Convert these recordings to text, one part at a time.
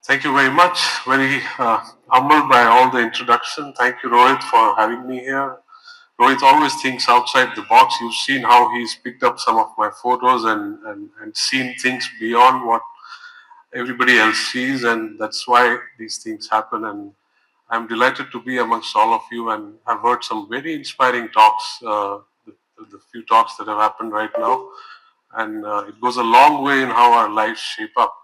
Thank you very much. Very humbled by all the introduction. Thank you, Rohit, for having me here. Rohit always thinks outside the box. You've seen how he's picked up some of my photos and seen things beyond what everybody else sees, and that's why these things happen. And I'm delighted to be amongst all of you, and I've heard some very inspiring talks, the few talks that have happened right now, and it goes a long way in how our lives shape up.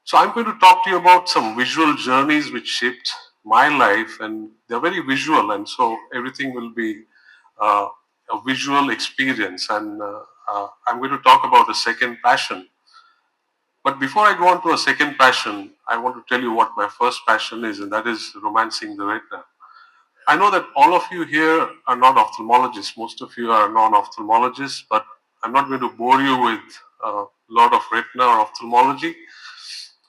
So I'm going to talk to you about some visual journeys which shaped my life, and they're very visual, and so everything will be uh, a visual experience. And I'm going to talk about a second passion. But before I go on to a second passion, I want to tell you what my first passion is, and that is romancing the retina. I know that all of you here are not ophthalmologists. Most of you are non-ophthalmologists, but I'm not going to bore you with a lot of retina or ophthalmology.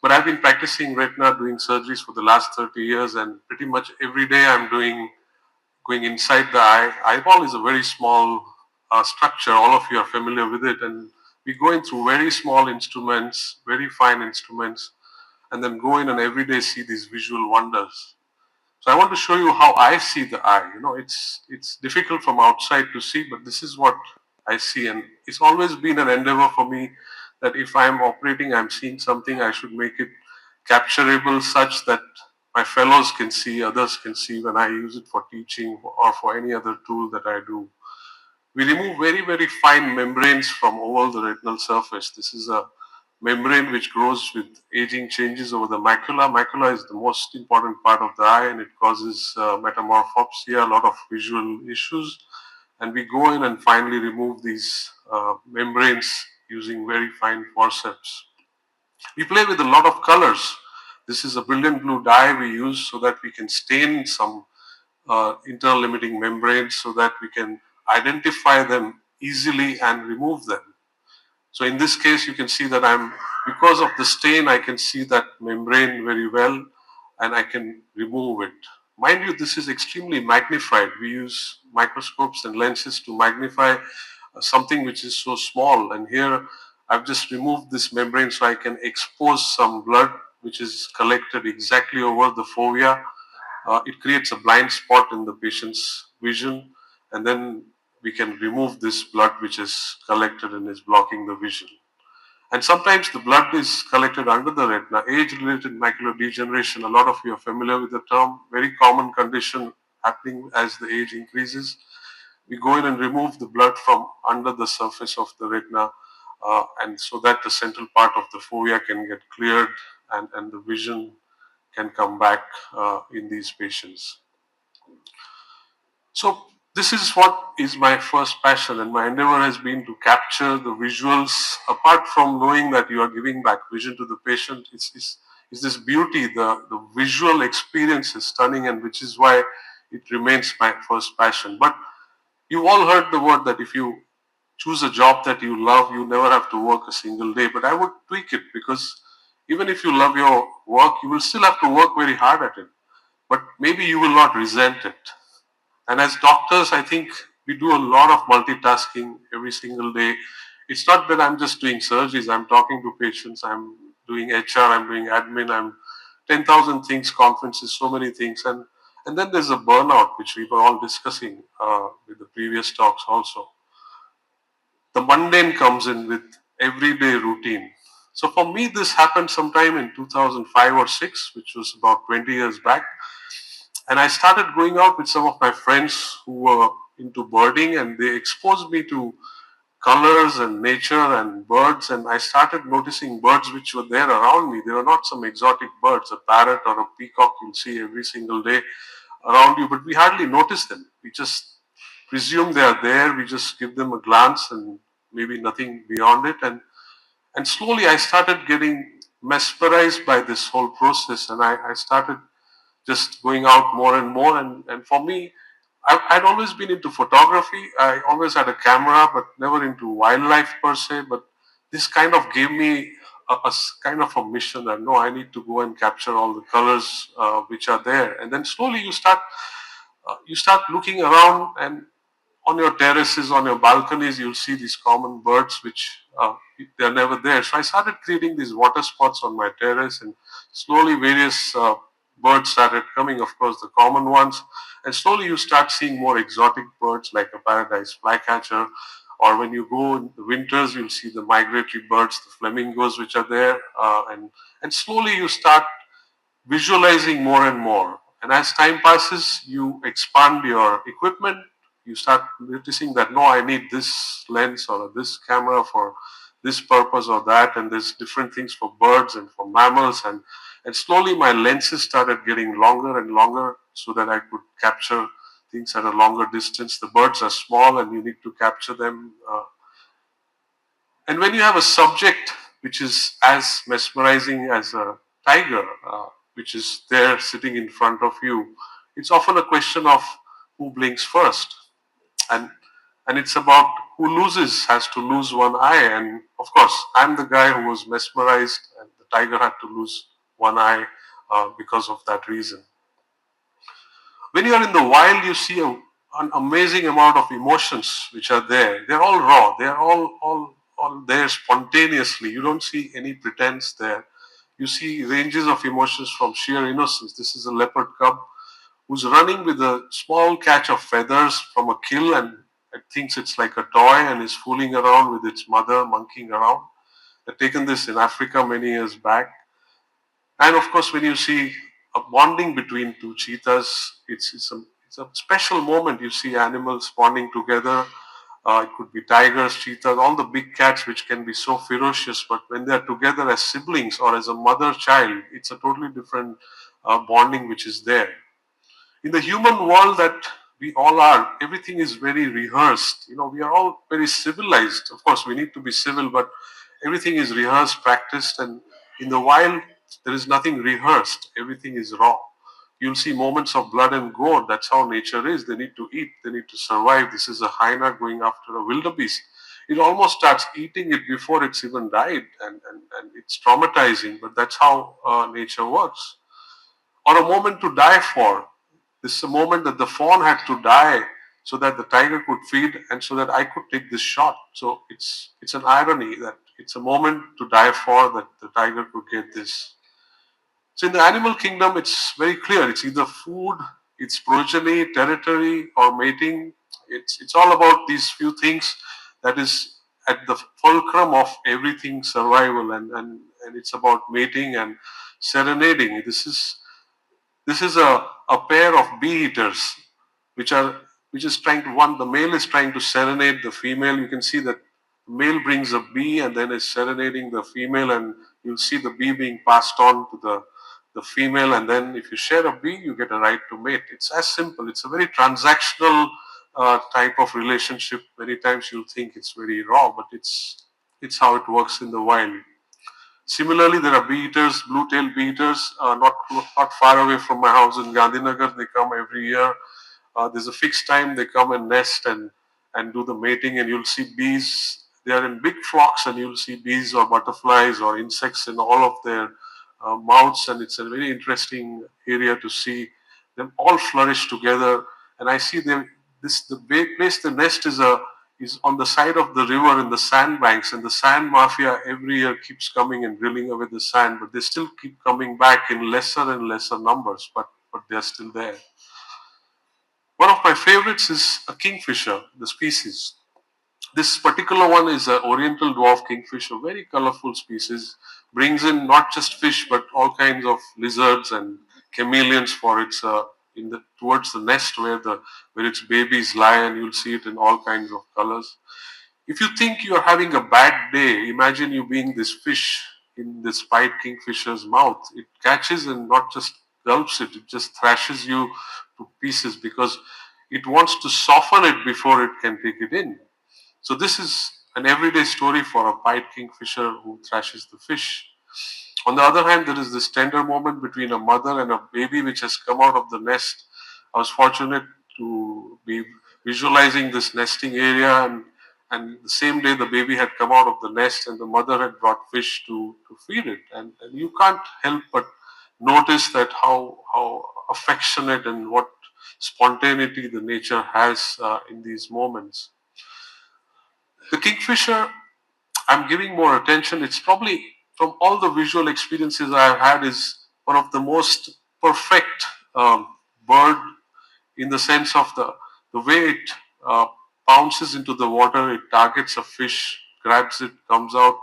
But I've been practicing retina, doing surgeries for the last 30 years, and pretty much every day I'm going inside the eye. Eyeball is a very small structure. All of you are familiar with it, and we go in through very small instruments, very fine instruments, and then go in and every day see these visual wonders. So I want to show you how I see the eye. It's difficult from outside to see, but this is what I see, and it's always been an endeavor for me that if I'm operating, I'm seeing something, I should make it capturable such that my fellows can see, others can see when I use it for teaching or for any other tool that I do. We remove very, very fine membranes from over the retinal surface. This is a membrane which grows with aging, changes over the macula. Macula is the most important part of the eye, and it causes metamorphopsia, a lot of visual issues. And we go in and finally remove these membranes using very fine forceps. We play with a lot of colors. This is a brilliant blue dye we use so that we can stain some internal limiting membranes so that we can identify them easily and remove them. So in this case, you can see that because of the stain, I can see that membrane very well and I can remove it. Mind you, this is extremely magnified. We use microscopes and lenses to magnify something which is so small. And here I've just removed this membrane so I can expose some blood which is collected exactly over the fovea. It creates a blind spot in the patient's vision, and then we can remove this blood which is collected and is blocking the vision. And sometimes the blood is collected under the retina. Age-related macular degeneration, a lot of you are familiar with the term, very common condition happening as the age increases. We go in and remove the blood from under the surface of the retina, and so that the central part of the fovea can get cleared and the vision can come back in these patients. So this is what is my first passion, and my endeavor has been to capture the visuals. Apart from knowing that you are giving back vision to the patient, it's this beauty, the visual experience is stunning, and which is why it remains my first passion. But you've all heard the word that if you choose a job that you love, you never have to work a single day. But I would tweak it, because even if you love your work, you will still have to work very hard at it. But maybe you will not resent it. And as doctors, I think we do a lot of multitasking every single day. It's not that I'm just doing surgeries, I'm talking to patients, I'm doing HR, I'm doing admin, I'm 10,000 things, conferences, so many things. And then there's a burnout, which we were all discussing with the previous talks also. The mundane comes in with everyday routine. So for me, this happened sometime in 2005 or 6, which was about 20 years back. And I started going out with some of my friends who were into birding, and they exposed me to colors and nature and birds. And I started noticing birds which were there around me. They were not some exotic birds, a parrot or a peacock you'll see every single day around you, but we hardly notice them. We just presume they are there. We just give them a glance and maybe nothing beyond it. And slowly I started getting mesmerized by this whole process, and I started just going out more and more. And for me, I'd always been into photography. I always had a camera, but never into wildlife per se. But this kind of gave me kind of a mission that no, I need to go and capture all the colors which are there. And then slowly you start looking around, and on your terraces, on your balconies, you'll see these common birds which they're never there. So I started creating these water spots on my terrace, and slowly various birds started coming. Of course, the common ones, and slowly you start seeing more exotic birds like a paradise flycatcher. Or when you go in the winters, you'll see the migratory birds, the flamingos, which are there, and slowly you start visualizing more and more. And as time passes, you expand your equipment. You start noticing that no, I need this lens or this camera for this purpose or that, and there's different things for birds and for mammals, and slowly my lenses started getting longer and longer so that I could capture things at a longer distance. The birds are small, and you need to capture them. And when you have a subject which is as mesmerizing as a tiger, which is there sitting in front of you, it's often a question of who blinks first. And and it's about who loses has to lose one eye. And of course, I'm the guy who was mesmerized, and the tiger had to lose one eye because of that reason. When you are in the wild, you see an amazing amount of emotions which are there. They're all raw. They're all there spontaneously. You don't see any pretense there. You see ranges of emotions from sheer innocence. This is a leopard cub who's running with a small catch of feathers from a kill, and it thinks it's like a toy and is fooling around with its mother, monkeying around. I've taken this in Africa many years back. And of course, when you see a bonding between two cheetahs, it's a special moment. You see animals bonding together. It could be tigers, cheetahs, all the big cats which can be so ferocious, but when they're together as siblings or as a mother child, it's a totally different bonding which is there. In the human world that we all are, everything is very rehearsed. You know, we are all very civilized. Of course, we need to be civil, but everything is rehearsed, practiced, and in the wild, there is nothing rehearsed. Everything is raw. You'll see moments of blood and gore. That's how nature is. They need to eat. They need to survive. This is a hyena going after a wildebeest. It almost starts eating it before it's even died, and it's traumatizing. But that's how nature works. Or a moment to die for. This is a moment that the fawn had to die so that the tiger could feed and so that I could take this shot. So it's an irony that it's a moment to die for that the tiger could get this. So in the animal kingdom, it's very clear. It's either food, it's progeny, territory, or mating. It's all about these few things that is at the fulcrum of everything survival, and it's about mating and serenading. This is a pair of bee eaters which are which is trying to one the male is trying to serenade the female. You can see that the male brings a bee and then is serenading the female, and you'll see the bee being passed on to the female, and then if you share a bee you get a right to mate. It's as simple. It's a very transactional type of relationship. Many times you'll think it's very raw, but it's how it works in the wild. Similarly, there are bee eaters, blue-tailed bee eaters, not far away from my house in Gandhinagar. They come every year. There's a fixed time they come and nest and do the mating, and you'll see bees. They are in big flocks, and you'll see bees or butterflies or insects in all of their mouths, and it's a very interesting area to see them all flourish together. And I see them. Place the nest is on the side of the river in the sandbanks, and the sand mafia every year keeps coming and drilling away the sand, but they still keep coming back in lesser and lesser numbers, but they're still there. One of my favorites is a kingfisher, the species. This particular one is an oriental dwarf kingfisher, very colorful species. Brings in not just fish but all kinds of lizards and chameleons for its in the towards the nest where its babies lie, and you'll see it in all kinds of colors. If you think you're having a bad day, imagine you being this fish in this pied kingfisher's mouth. It catches and not just gulps it, it just thrashes you to pieces because it wants to soften it before it can take it in. So this is an everyday story for a pied kingfisher who thrashes the fish. On the other hand, there is this tender moment between a mother and a baby which has come out of the nest. I was fortunate to be visualizing this nesting area, and the same day the baby had come out of the nest and the mother had brought fish to feed it. And you can't help but notice that how affectionate and what spontaneity the nature has in these moments. The kingfisher, I'm giving more attention. It's probably, from all the visual experiences I've had, is one of the most perfect bird, in the sense of the way it uh, pounces into the water, it targets a fish, grabs it, comes out.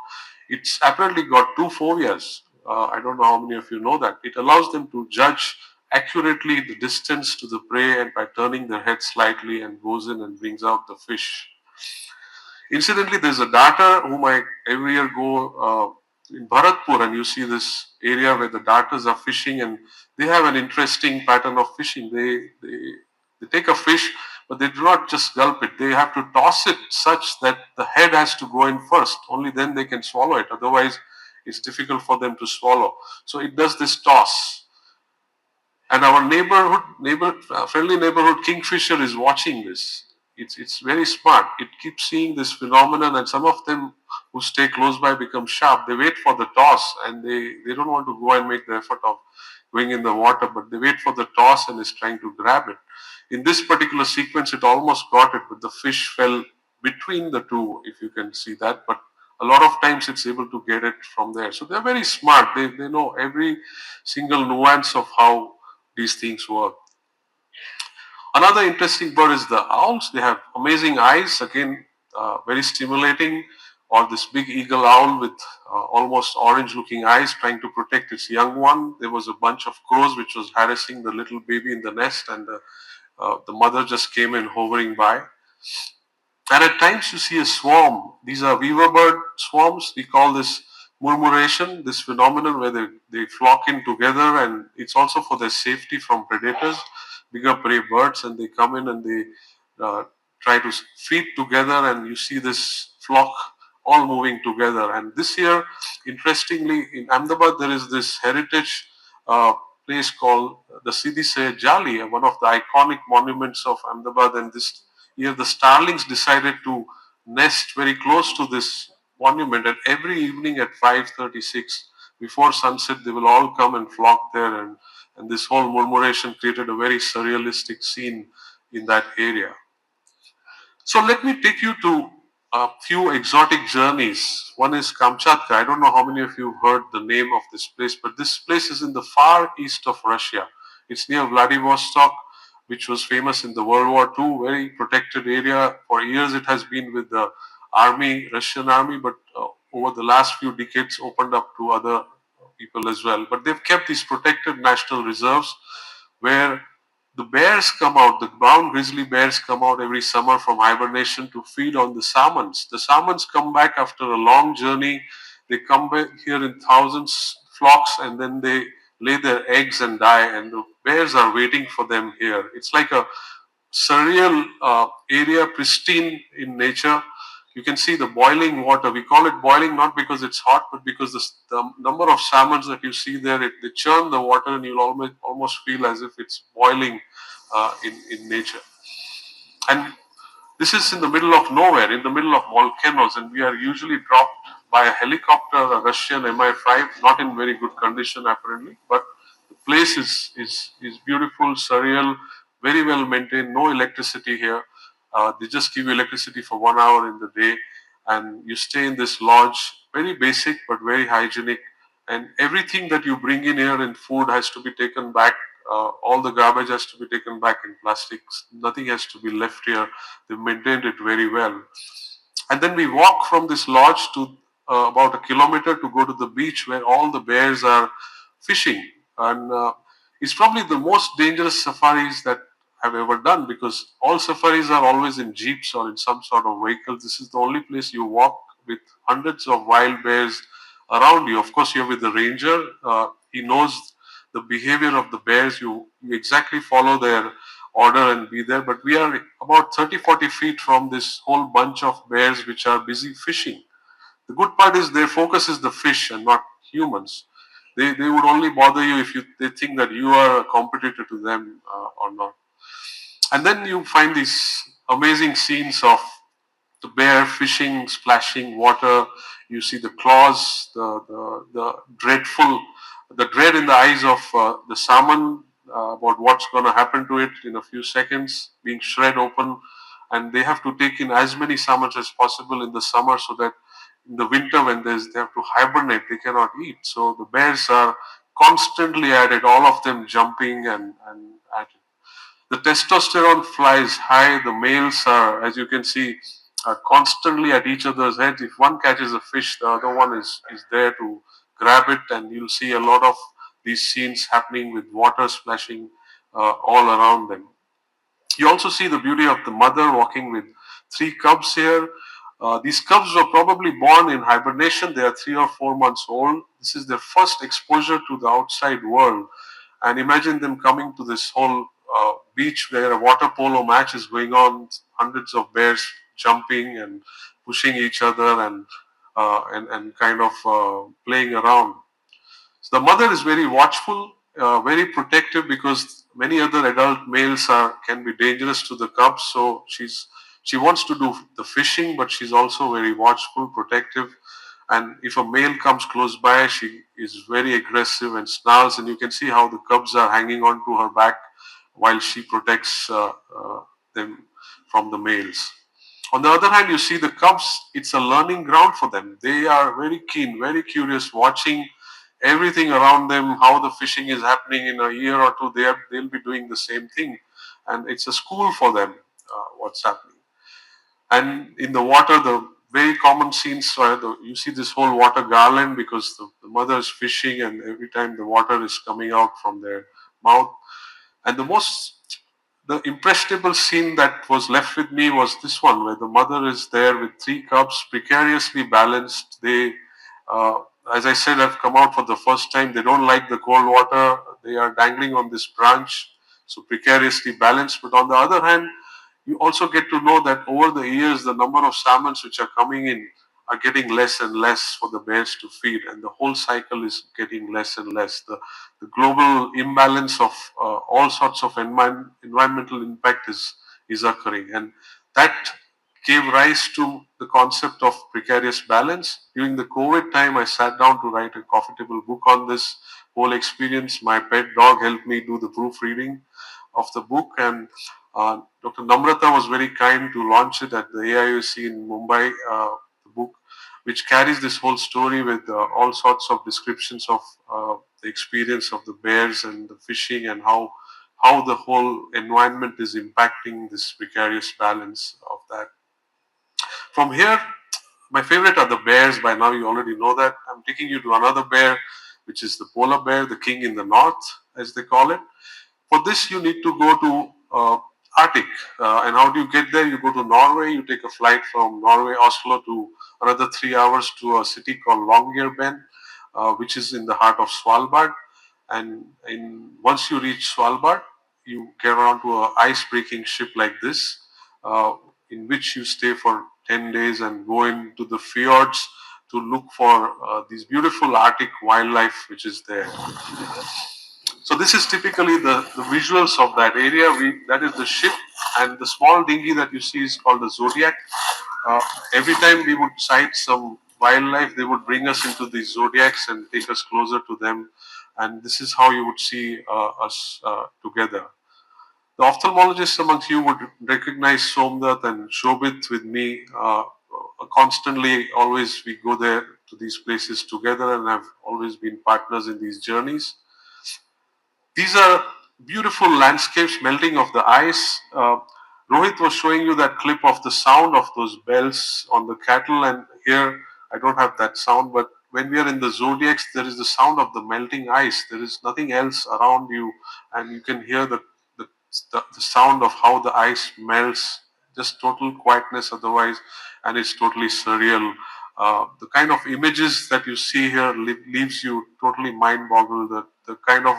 It's apparently got two foreas. I don't know how many of you know that. It allows them to judge accurately the distance to the prey, and by turning their head slightly and goes in and brings out the fish. Incidentally, there's a darter whom I every year go in Bharatpur, and you see this area where the darters are fishing, and they have an interesting pattern of fishing. They take a fish, but they do not just gulp it. They have to toss it such that the head has to go in first. Only then they can swallow it. Otherwise, it's difficult for them to swallow. So it does this toss, and our friendly neighborhood kingfisher is watching this. It's very smart. It keeps seeing this phenomenon, and some of them who stay close by become sharp. They wait for the toss, and they don't want to go and make the effort of going in the water, but they wait for the toss and is trying to grab it. In this particular sequence, it almost got it, but the fish fell between the two, if you can see that. But a lot of times it's able to get it from there. So they're very smart. They know every single nuance of how these things work. Another interesting bird is the owls. They have amazing eyes, again, very stimulating. Or this big eagle owl with almost orange looking eyes trying to protect its young one. There was a bunch of crows which was harassing the little baby in the nest, and the mother just came in hovering by. And at times you see a swarm. These are weaver bird swarms. We call this murmuration, this phenomenon where they flock in together, and it's also for their safety from predators, bigger prey birds, and they come in and they try to feed together, and you see this flock all moving together. And this year, interestingly, in Ahmedabad, there is this heritage uh, place called the Sidise Jali, one of the iconic monuments of Ahmedabad, and this year the starlings decided to nest very close to this monument, and every evening at 5:36 before sunset they will all come and flock there, and this whole murmuration created a very surrealistic scene in that area. So let me take you to a few exotic journeys. One is Kamchatka. I don't know how many of you heard the name of this place, but this place is in the far east of Russia. It's near Vladivostok, which was famous in the World War II, very protected area. For years it has been with the army, Russian army, but over the last few decades opened up to other people as well. But they've kept these protected national reserves where the bears come out, the brown grizzly bears come out every summer from hibernation to feed on the salmons. The salmons come back after a long journey. They come back here in thousands, flocks, and then they lay their eggs and die, and the bears are waiting for them here. It's like a surreal area, pristine in nature. You can see the boiling water. We call it boiling not because it's hot, but because the number of salmons that you see there, they churn the water, and you'll almost feel as if it's boiling in nature. And this is in the middle of nowhere, in the middle of volcanoes, and we are usually dropped by a helicopter, a Russian Mi-5, not in very good condition apparently, but the place is beautiful, surreal, very well maintained, no electricity here. They just give you electricity for 1 hour in the day, and you stay in this lodge, very basic but very hygienic, and everything that you bring in here in food has to be taken back. All the garbage has to be taken back in plastics. Nothing has to be left here. They've maintained it very well. And then we walk from this lodge to about a kilometer to go to the beach where all the bears are fishing. And it's probably the most dangerous safaris that I've ever done, because all safaris are always in jeeps or in some sort of vehicle. This is the only place you walk with hundreds of wild bears around you. Of course, you're with the ranger. He knows the behavior of the bears. You exactly follow their order and be there. But we are about 30-40 feet from this whole bunch of bears which are busy fishing. The good part is their focus is the fish and not humans. They would only bother you if they think that you are a competitor to them or not. And then you find these amazing scenes of the bear fishing, splashing water. You see the claws, the dread in the eyes of the salmon. about what's going to happen to it in a few seconds, being shred open, and they have to take in as many salmon as possible in the summer so that in the winter when they have to hibernate, they cannot eat. So the bears are constantly at it, all of them jumping and at it. The testosterone flies high. The males are, as you can see, are constantly at each other's heads. If one catches a fish, the other one is there to grab it, and you'll see a lot of these scenes happening with water splashing all around them. You also see the beauty of the mother walking with three cubs here. These cubs were probably born in hibernation. They are 3 or 4 months old. This is their first exposure to the outside world. And imagine them coming to this whole beach where a water polo match is going on, hundreds of bears jumping and pushing each other and kind of playing around. So the mother is very watchful, very protective because many other adult males can be dangerous to the cubs. So she wants to do the fishing, but she's also very watchful, protective. And if a male comes close by, she is very aggressive and snarls. And you can see how the cubs are hanging on to her back while she protects them from the males. On the other hand, you see the cubs, it's a learning ground for them. They are very keen, very curious, watching everything around them, how the fishing is happening in a year or two. They'll be doing the same thing. And it's a school for them, what's happening. And in the water, the very common scenes where you see this whole water garland because the mother is fishing and every time the water is coming out from their mouth. And the impressionable scene that was left with me was this one, where the mother is there with three cubs, precariously balanced. Uh, as I said, have come out for the first time. They don't like the cold water. They are dangling on this branch, so precariously balanced. But on the other hand, you also get to know that over the years, the number of salmons which are coming in are getting less and less for the bears to feed, and the whole cycle is getting less and less. The global imbalance of all sorts of environmental impact is occurring, and that gave rise to the concept of precarious balance. During the COVID time, I sat down to write a profitable book on this whole experience. My pet dog helped me do the proofreading of the book, and Dr. Namrata was very kind to launch it at the AIOC in Mumbai, the book, which carries this whole story with all sorts of descriptions of the experience of the bears and the fishing and how the whole environment is impacting this precarious balance of that. From here, my favorite are the bears. By now, you already know that. I'm taking you to another bear, which is the polar bear, the king in the north, as they call it. For this, you need to go to Arctic. And how do you get there? You go to Norway. You take a flight from Norway, Oslo, to another 3 hours to a city called Longyearbyen, which is in the heart of Svalbard. And once you reach Svalbard, you get onto a ice-breaking ship like this, uh, in which you stay for 10 days and go into the fjords to look for these beautiful Arctic wildlife which is there. So this is typically the visuals of that area. That is the ship, and the small dinghy that you see is called the Zodiac. Uh, every time we would sight some wildlife, they would bring us into these Zodiacs and take us closer to them. And this is how you would see us together. The ophthalmologists amongst you would recognize Somnath and Shobit with me. Constantly, always we go there to these places together and have always been partners in these journeys. These are beautiful landscapes, melting of the ice. Rohit was showing you that clip of the sound of those bells on the cattle, and here I don't have that sound, but when we are in the zodiacs, there is the sound of the melting ice. There is nothing else around you, and you can hear the sound of how the ice melts. Just total quietness otherwise, and it's totally surreal. The kind of images that you see here leaves you totally mind boggled. The kind of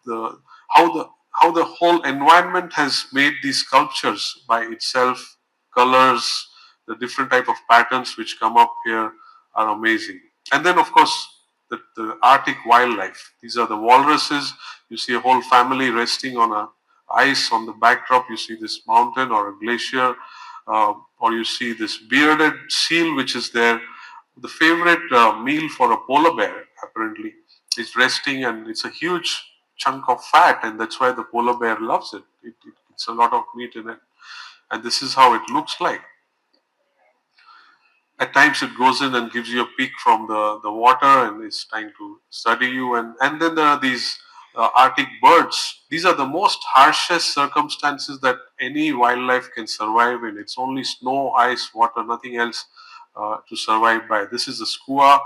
the how the whole environment has made these sculptures by itself, colors, the different type of patterns which come up here are amazing. And then of course the Arctic wildlife. These are the walruses. You see a whole family resting on a ice on the backdrop. You see this mountain or a glacier, or you see this bearded seal which is there. The favorite meal for a polar bear apparently is resting, and it's a huge chunk of fat, and that's why the polar bear loves it. It's a lot of meat in it, and this is how it looks like. At times it goes in and gives you a peek from the water and is trying to study you. And then there are these Arctic birds. These are the most harshest circumstances that any wildlife can survive in. It's only snow, ice, water, nothing else to survive by. This is the skua,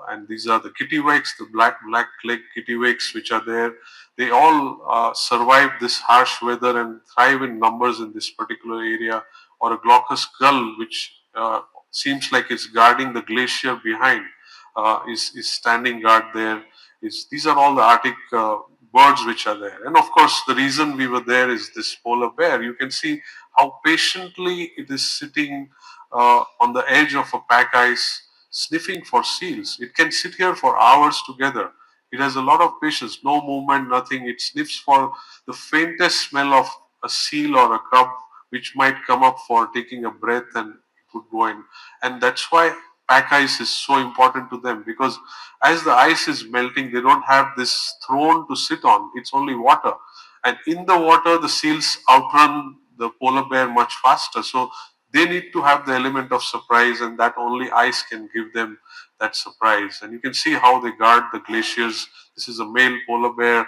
and these are the kittiwakes, the black leg kittiwakes which are there. They all survive this harsh weather and thrive in numbers in this particular area. Or a glaucous gull, which seems like it's guarding the glacier behind, is standing guard there. These are all the Arctic birds which are there. And of course, the reason we were there is this polar bear. You can see how patiently it is sitting on the edge of a pack ice, sniffing for seals. It can sit here for hours together. It has a lot of patience, no movement, nothing. It sniffs for the faintest smell of a seal or a crab which might come up for taking a breath, and it would go in. And that's why pack ice is so important to them, because as the ice is melting, they don't have this throne to sit on. It's only water. And in the water, the seals outrun the polar bear much faster. So they need to have the element of surprise, and that only ice can give them that surprise. And you can see how they guard the glaciers. This is a male polar bear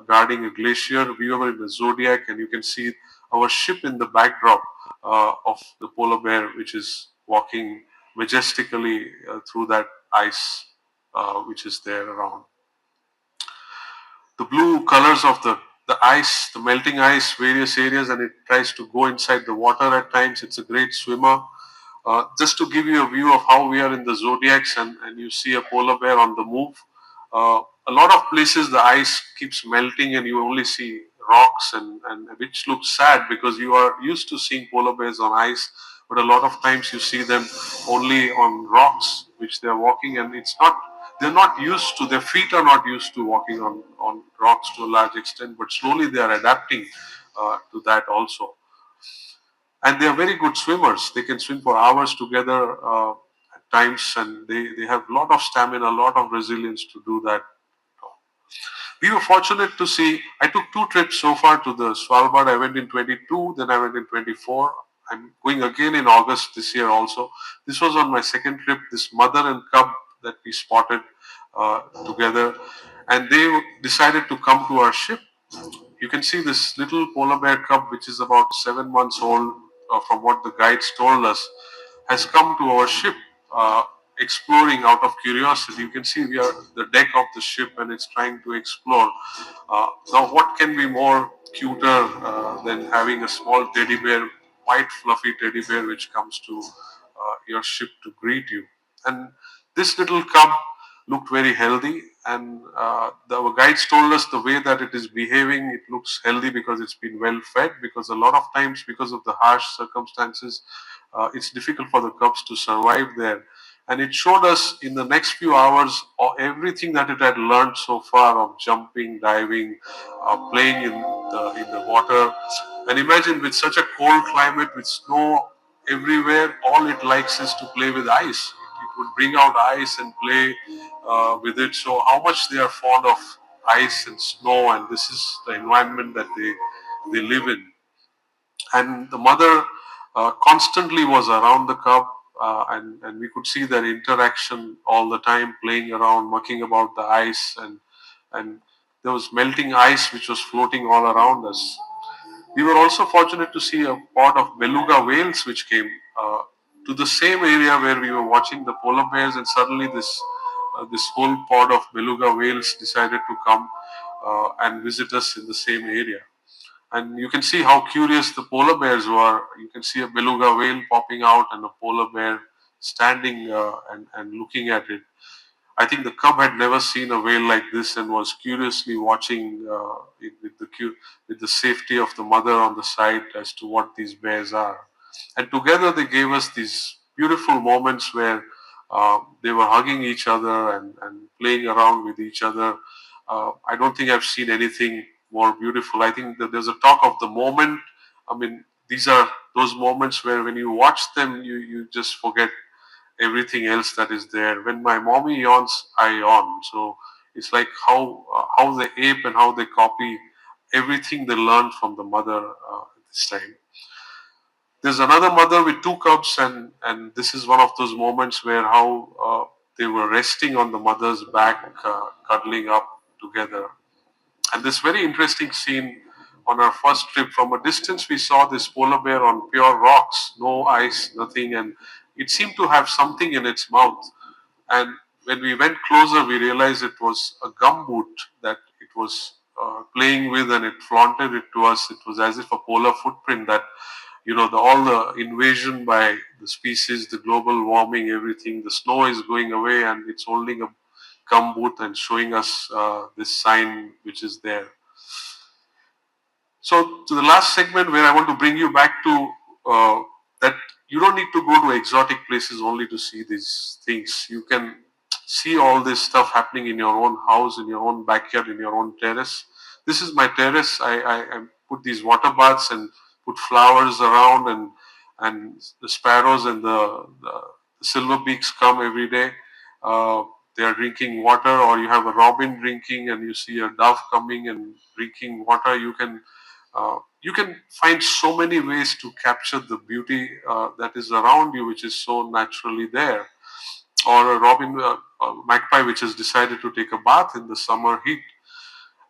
guarding a glacier. We were in the zodiac, and you can see our ship in the backdrop of the polar bear, which is walking majestically through that ice which is there around. The blue colors of the ice, the melting ice, various areas, and it tries to go inside the water at times. It's a great swimmer. Just to give you a view of how we are in the zodiacs, and you see a polar bear on the move. A lot of places the ice keeps melting and you only see rocks, and which looks sad because you are used to seeing polar bears on ice, but a lot of times you see them only on rocks which they are walking, and they're not used to, their feet are not used to walking on rocks to a large extent, but slowly they are adapting to that also. And they are very good swimmers. They can swim for hours together at times, and they have a lot of stamina, a lot of resilience to do that. We were fortunate to see. I took two trips so far to the Svalbard. I went in 22, then I went in 24. I'm going again in August this year also. This was on my second trip. This mother and cub that we spotted together, and they decided to come to our ship. You can see this little polar bear cub, which is about 7 months old, from what the guides told us, has come to our ship, exploring out of curiosity. You can see we are the deck of the ship, and it's trying to explore. Now, what can be more cuter than having a small teddy bear, white fluffy teddy bear, which comes to your ship to greet you? And this little cub looked very healthy, and our guides told us the way that it is behaving, it looks healthy because it's been well fed, because a lot of times, because of the harsh circumstances, it's difficult for the cubs to survive there. And it showed us in the next few hours everything that it had learned so far of jumping, diving, playing in the water. And imagine, with such a cold climate with snow everywhere, all it likes is to play with ice. It would bring out ice and play with it. So how much they are fond of ice and snow, and this is the environment that they live in. And the mother constantly was around the cub, and we could see their interaction all the time, playing around, mucking about the ice, and there was melting ice which was floating all around us. We were also fortunate to see a pod of beluga whales which came to the same area where we were watching the polar bears, and suddenly this whole pod of beluga whales decided to come and visit us in the same area. And you can see how curious the polar bears were. You can see a beluga whale popping out and a polar bear standing and looking at it. I think the cub had never seen a whale like this and was curiously watching it with the safety of the mother on the side as to what these bears are. And together they gave us these beautiful moments where they were hugging each other and playing around with each other. I don't think I've seen anything more beautiful. I think that there's a talk of the moment. I mean, these are those moments where when you watch them, you just forget everything else that is there. When my mommy yawns, I yawn. So It's like how they ape and how they copy everything they learned from the mother this time. There's another mother with two cubs, and this is one of those moments where how they were resting on the mother's back, cuddling up together. And this very interesting scene on our first trip, from a distance, we saw this polar bear on pure rocks, no ice, nothing, and it seemed to have something in its mouth. And when we went closer, we realized it was a gum boot that it was playing with, and it flaunted it to us. It was as if a polar footprint that, all the invasion by the species, the global warming, everything, the snow is going away, and it's holding a gum boot and showing us this sign which is there. So, to the last segment, where I want to bring you back to that you don't need to go to exotic places only to see these things. You can see all this stuff happening in your own house, in your own backyard, in your own terrace. This is my terrace. I put these water baths and put flowers around, and the sparrows and the silver beaks come every day. Uh, they are drinking water, or you have a robin drinking, and you see a dove coming and drinking water. You can find so many ways to capture the beauty that is around you, which is so naturally there. Or a robin, a magpie, which has decided to take a bath in the summer heat.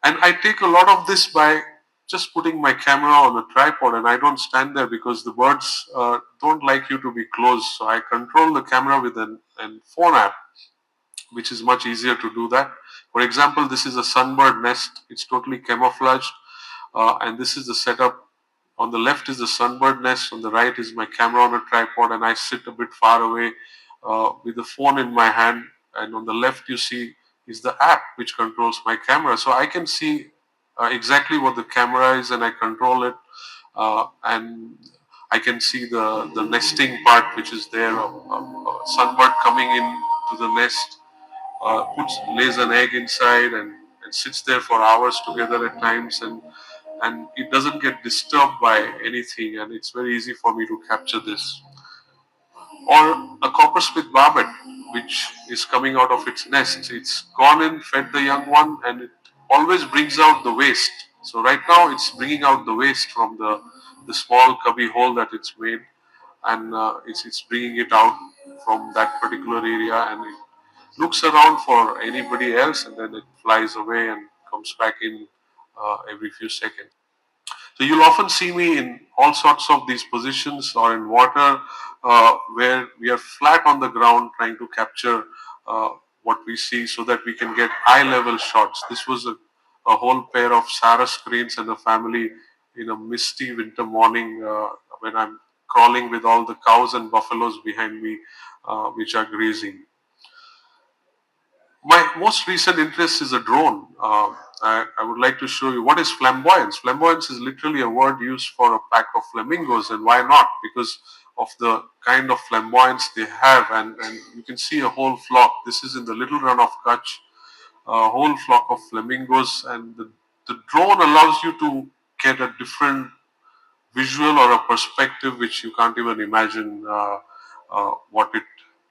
And I take a lot of this by just putting my camera on a tripod, and I don't stand there because the birds don't like you to be close. So I control the camera with an phone app, which is much easier to do that. For example, this is a sunbird nest. It's totally camouflaged, and this is the setup. On the left is the sunbird nest. On the right is my camera on a tripod, and I sit a bit far away with the phone in my hand. And on the left, you see, is the app which controls my camera. So I can see exactly what the camera is, and I control it. And I can see the nesting part, which is there. A sunbird coming in to the nest, lays an egg inside, and sits there for hours together at times, and it doesn't get disturbed by anything, and it's very easy for me to capture this. Or a copper-spit barbet, which is coming out of its nest. It's gone in, fed the young one, and it always brings out the waste. So right now it's bringing out the waste from the small cubby hole that it's made, and it's bringing it out from that particular area, and it looks around for anybody else, and then it flies away and comes back in every few seconds. So you'll often see me in all sorts of these positions, or in water where we are flat on the ground trying to capture uh, what we see so that we can get eye level shots. This was a whole pair of Sarus cranes and a family in a misty winter morning when I'm crawling with all the cows and buffaloes behind me, which are grazing. My most recent interest is a drone. I would like to show you what is flamboyance. Flamboyance is literally a word used for a pack of flamingos, and why not? Because of the kind of flamboyance they have, and you can see a whole flock. This is in the little run of Kutch, a whole flock of flamingos, and the drone allows you to get a different visual or a perspective which you can't even imagine what it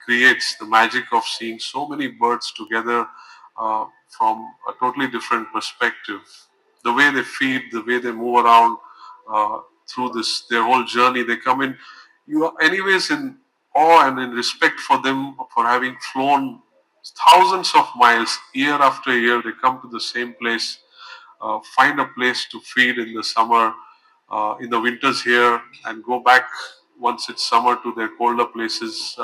creates. The magic of seeing so many birds together from a totally different perspective. The way they feed, the way they move around through this their whole journey, they come in. You are anyways in awe and in respect for them for having flown thousands of miles year after year. They come to the same place, find a place to feed in the summer, in the winters here, and go back once it's summer to their colder places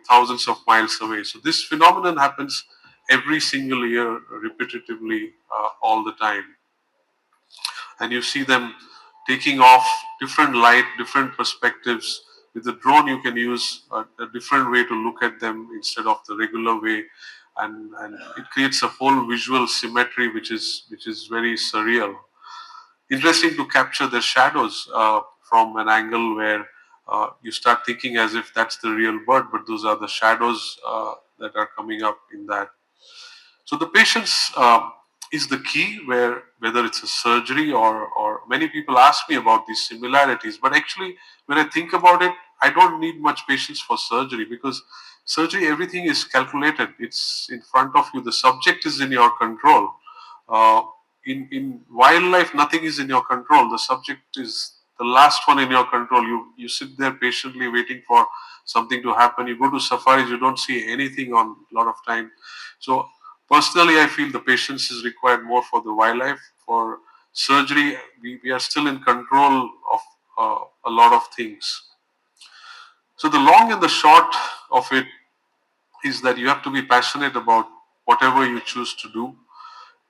thousands of miles away. So this phenomenon happens every single year, repetitively, all the time, and you see them taking off, different light, different perspectives. With the drone, you can use a different way to look at them instead of the regular way, and it creates a whole visual symmetry which is very surreal. Interesting to capture the shadows from an angle where you start thinking as if that's the real bird, but those are the shadows that are coming up in that. So the patience is the key, where whether it's a surgery or many people ask me about these similarities, but actually when I think about it, I don't need much patience for surgery, because surgery, everything is calculated. It's in front of you. The subject is in your control. Uh, in wildlife, nothing is in your control. The subject is the last one in your control. You sit there patiently waiting for something to happen. You go to safaris, you don't see anything on a lot of time. So personally, I feel the patience is required more for the wildlife. For surgery, we are still in control of a lot of things. So the long and the short of it is that you have to be passionate about whatever you choose to do.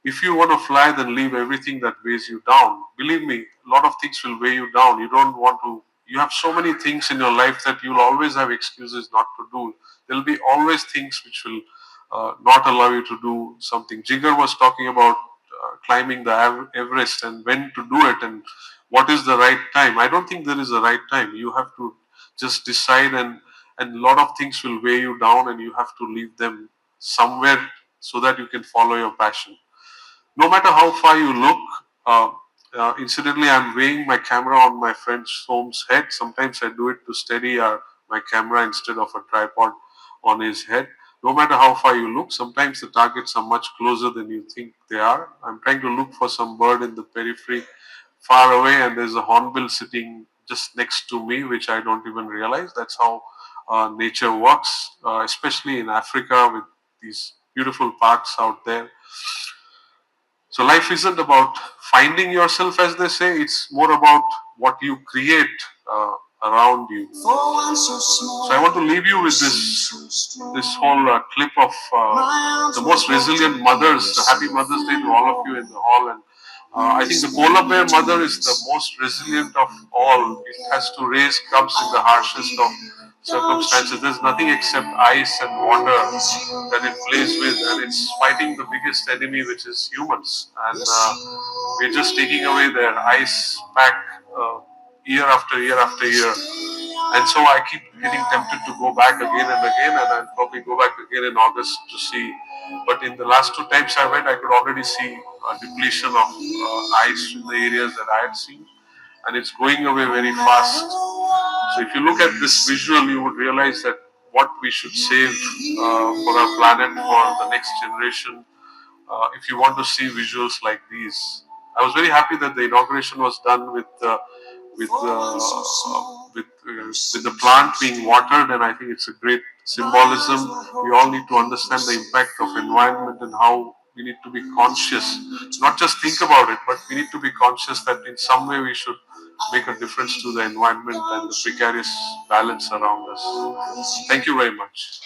If you want to fly, then leave everything that weighs you down. Believe me, a lot of things will weigh you down. You don't want to. You have so many things in your life that you'll always have excuses not to do. There'll be always things which will not allow you to do something. Jigar was talking about climbing the Everest and when to do it and what is the right time. I don't think there is a right time. You have to just decide, and a lot of things will weigh you down, and you have to leave them somewhere so that you can follow your passion. No matter how far you look, uh, incidentally, I'm weighing my camera on my friend Som's head. Sometimes I do it to steady my camera instead of a tripod on his head. No matter how far you look, sometimes the targets are much closer than you think they are. I'm trying to look for some bird in the periphery far away, and there's a hornbill sitting just next to me, which I don't even realize. That's how nature works, especially in Africa with these beautiful parks out there. So life isn't about finding yourself, as they say. It's more about what you create around you. So I want to leave you with this whole clip of the most resilient mothers. Happy Mother's Day to all of you in the hall. And I think the polar bear mother is the most resilient of all. It has to raise cubs in the harshest of circumstances. There's nothing except ice and water that it plays with, and it's fighting the biggest enemy, which is humans. And we're just taking away their ice pack year after year after year. And so I keep getting tempted to go back again and again, and I'll probably go back again in August to see. But in the last two times I went, I could already see a depletion of ice in the areas that I had seen, and it's going away very fast. So if you look at this visual, you would realize that what we should save for our planet, for the next generation, if you want to see visuals like these. I was very happy that the inauguration was done with with the plant being watered, and I think it's a great symbolism. We all need to understand the impact of environment and how we need to be conscious, not just think about it, but we need to be conscious that in some way we should make a difference to the environment and the precarious balance around us. Thank you very much.